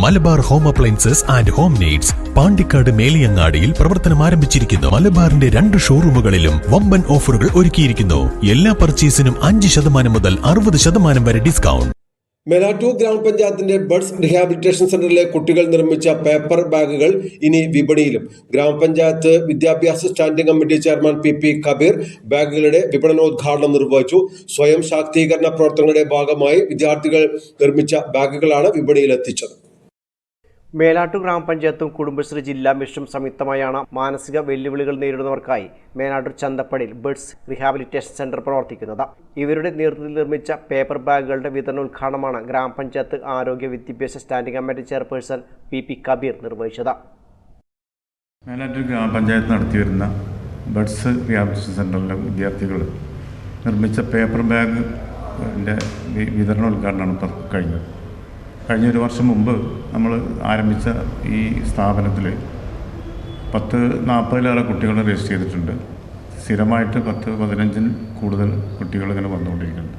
Malabar home appliances and home needs Pandikkad മേലിയങ്ങാടിയിൽ പ്രവർത്തനം ആരംഭിച്ചിരിക്കുന്നു. മലബാറിന്റെ 2 ഷോറൂമുകളിലും വമ്പൻ ഓഫറുകൾ ഒരുക്കിയിരിക്കുന്നു. എല്ലാ പർച്ചേസിനും 5% മുതൽ 60% വരെ ഡിസ്കൗണ്ട്. മേലാറ്റൂർ ഗ്രാമപഞ്ചായത്തിന്റെ ബഡ്സ് റീഹാബിലിറ്റേഷൻ സെന്ററിലെ കുട്ടികൾ നിർമ്മിച്ച പേപ്പർ ബാഗുകൾ ഇനി വിപണിയിലും. ഗ്രാമപഞ്ചായത്ത് വിദ്യാഭ്യാസ standing committee chairman P Kabeer ബാഗുകളുടെ വിപണനോദ്ഘാടനം നിർവഹിച്ചു. സ്വയം ശാക്തീകരണ പ്രവർത്തനങ്ങളുടെ ഭാഗമായി വിദ്യാർത്ഥികൾ നിർമ്മിച്ച ബാഗുകളാണ് വിപണിയിലെത്തിച്ചത്. മേലാറ്റൂർ ഗ്രാമപഞ്ചായത്തും കുടുംബശ്രീ ജില്ലാ മിഷനും സംയുക്തമായാണ് മാനസിക വെല്ലുവിളികൾ നേരിടുന്നവർക്കായി മേലാറ്റൂർ ചന്തപ്പടിയിൽ ബഡ്സ് റീഹാബിലിറ്റേഷൻ സെന്റർ പ്രവർത്തിക്കുന്നത്. ഇവരുടെ നേതൃത്വത്തിൽ നിർമ്മിച്ച പേപ്പർ ബാഗുകളുടെ വിതരണോദ്ഘാടനമാണ് ഗ്രാമപഞ്ചായത്ത് ആരോഗ്യ വിദ്യാഭ്യാസ standing committee chairperson P Kabir നിർവഹിച്ചത്. മേലാറ്റൂർ ഗ്രാമപഞ്ചായത്ത് നടത്തിവരുന്ന ബഡ്സ് റീഹാബിലിറ്റേഷൻ സെന്ററിലെ വിദ്യാർത്ഥികൾ നിർമ്മിച്ച പേപ്പർ ബാഗിൻ്റെ വിതരണോദ്ഘാടനമാണ് കഴിഞ്ഞത്. കഴിഞ്ഞ 1 വർഷം മുമ്പ് നമ്മൾ ആരംഭിച്ച ഈ സ്ഥാപനത്തിൽ 10-40 കുട്ടികളെ രജിസ്റ്റർ ചെയ്തിട്ടുണ്ട്. സ്ഥിരമായിട്ട് 10-15 കൂടുതൽ കുട്ടികൾ ഇങ്ങനെ വന്നുകൊണ്ടിരിക്കുന്നുണ്ട്.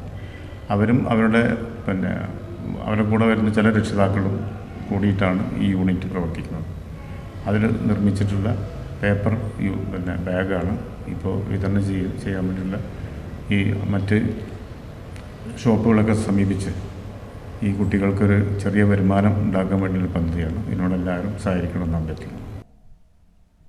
അവരും അവരുടെ കൂടെ വരുന്ന ചില രക്ഷിതാക്കളും കൂടിയിട്ടാണ് ഈ യൂണിറ്റ് പ്രവർത്തിക്കുന്നത്. അതിൽ നിർമ്മിച്ചിട്ടുള്ള പേപ്പർ ബാഗാണ് ഇപ്പോൾ വിതരണം ചെയ്യാൻ വേണ്ടിയുള്ള ഈ മറ്റ് ഷോപ്പുകളൊക്കെ സമീപിച്ച് ഈ കുട്ടികൾക്കൊരു ചെറിയ വരുമാനം ഉണ്ടാക്കാൻ വേണ്ടിയുള്ള പദ്ധതിയാണ്. ഇതിനോടെല്ലാവരും സഹകരിക്കണമെന്ന് അഭ്യർത്ഥിക്കുന്നു.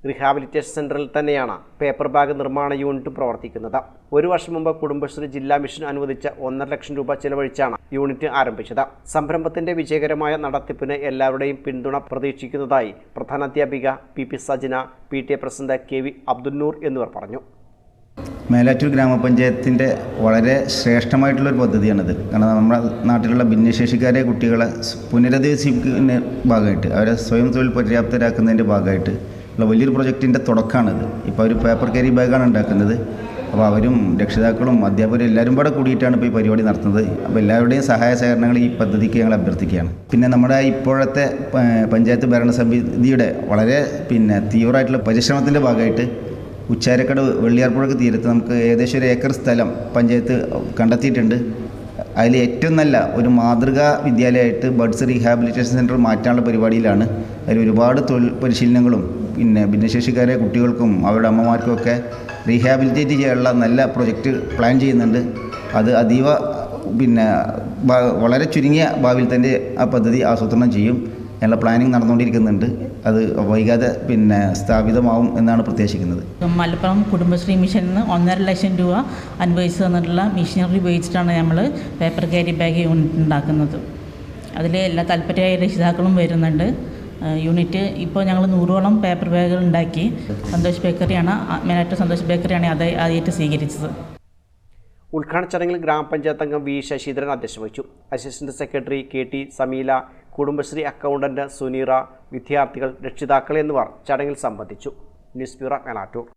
റീഹാബിലിറ്റേഷൻ സെന്ററിൽ തന്നെയാണ് പേപ്പർ ബാഗ് നിർമ്മാണ യൂണിറ്റ് പ്രവർത്തിക്കുന്നത്. 1 വർഷം മുമ്പ് കുടുംബശ്രീ ജില്ലാ മിഷൻ അനുവദിച്ച 1.5 ലക്ഷം രൂപ ചെലവഴിച്ചാണ് യൂണിറ്റ് ആരംഭിച്ചത്. സംരംഭത്തിന്റെ വിജയകരമായ നടത്തിപ്പിന് എല്ലാവരുടെയും പിന്തുണ പ്രതീക്ഷിക്കുന്നതായി പ്രധാനാധ്യാപിക P Sajina, PTA president KV Abdunnoor എന്നിവർ പറഞ്ഞു. മേലാറ്റൂർ ഗ്രാമപഞ്ചായത്തിൻ്റെ വളരെ ശ്രേഷ്ഠമായിട്ടുള്ളൊരു പദ്ധതിയാണിത്. കാരണം നമ്മുടെ നാട്ടിലുള്ള ഭിന്നശേഷിക്കാരെ കുട്ടികളെ പുനരധിവസിക്കുന്ന ഭാഗമായിട്ട് അവരെ സ്വയം തൊഴിൽ പര്യാപ്തരാക്കുന്നതിൻ്റെ ഭാഗമായിട്ട് ഉള്ള വലിയൊരു പ്രൊജക്റ്റിൻ്റെ തുടക്കമാണിത്. ഇപ്പോൾ അവർ പേപ്പർ ക്യാരി ബാഗാണ് ഉണ്ടാക്കുന്നത്. അപ്പോൾ അവരും രക്ഷിതാക്കളും അധ്യാപകരും എല്ലാവരും കൂടെ കൂടിയിട്ടാണ് ഇപ്പോൾ ഈ പരിപാടി നടത്തുന്നത്. അപ്പോൾ എല്ലാവരുടെയും സഹായ സഹകരണങ്ങൾ ഈ പദ്ധതിക്ക് ഞങ്ങൾ അഭ്യർത്ഥിക്കുകയാണ്. പിന്നെ നമ്മുടെ ഇപ്പോഴത്തെ പഞ്ചായത്ത് ഭരണസമിതിയുടെ വളരെ തീവ്രമായിട്ടുള്ള പരിശ്രമത്തിൻ്റെ ഭാഗമായിട്ട് ഉച്ചാരക്കട വെള്ളിയാർപ്പുഴക്ക് തീരത്ത് നമുക്ക് ഏകദേശം 1 ഏക്കർ സ്ഥലം പഞ്ചായത്ത് കണ്ടെത്തിയിട്ടുണ്ട്. അതിൽ ഏറ്റവും നല്ല ഒരു മാതൃകാ വിദ്യാലയമായിട്ട് ബഡ്സ് റീഹാബിലിറ്റേഷൻ സെൻറ്റർ മാറ്റാനുള്ള പരിപാടിയിലാണ്. അതിൽ ഒരുപാട് തൊഴിൽ പരിശീലനങ്ങളും ഭിന്നശേഷിക്കാരെ കുട്ടികൾക്കും അവരുടെ അമ്മമാർക്കും ഒക്കെ റീഹാബിലിറ്റേറ്റ് ചെയ്യാനുള്ള നല്ല പ്രൊജക്റ്റ് പ്ലാൻ ചെയ്യുന്നുണ്ട്. അത് അതീവ വളരെ ചുരുങ്ങിയ ഭാവിയിൽ തന്നെ ആ പദ്ധതി ആസൂത്രണം ചെയ്യും. ഞങ്ങളുടെ പ്ലാനിങ് നടന്നുകൊണ്ടിരിക്കുന്നുണ്ട്. അത് വൈകാതെ സ്ഥാപിതമാവും എന്നാണ് പ്രത്യാശിക്കുന്നത്. മലപ്പുറം കുടുംബശ്രീ മിഷനിൽ നിന്ന് 1.5 ലക്ഷം രൂപ അനുവദിച്ചു തന്നിട്ടുള്ള മെഷീനറി ഉപയോഗിച്ചിട്ടാണ് നമ്മൾ പേപ്പർ ക്യാരി ബാഗ് യൂണിറ്റ് ഉണ്ടാക്കുന്നത്. അതിൽ എല്ലാ താല്പര്യമായ രക്ഷിതാക്കളും വരുന്നുണ്ട്. യൂണിറ്റ് ഇപ്പോൾ ഞങ്ങൾ 100ഓളം പേപ്പർ ബാഗുകൾ ഉണ്ടാക്കി. സന്തോഷ് ബേക്കറിയാണ്, മേലാറ്റൂർ സന്തോഷ് ബേക്കറിയാണ് അത് ആദ്യമായിട്ട് സ്വീകരിച്ചത്. ഉദ്ഘാടന ചടങ്ങിൽ ഗ്രാമപഞ്ചായത്ത് അംഗം V ശശീന്ദ്രൻ അധ്യക്ഷത വഹിച്ചു. Assistant secretary KT Sameela, Kudumbashree accountant Suneera, വിദ്യാർത്ഥികൾ, രക്ഷിതാക്കൾ എന്നിവർ ചടങ്ങിൽ സംബന്ധിച്ചു. News bureau, Melattur.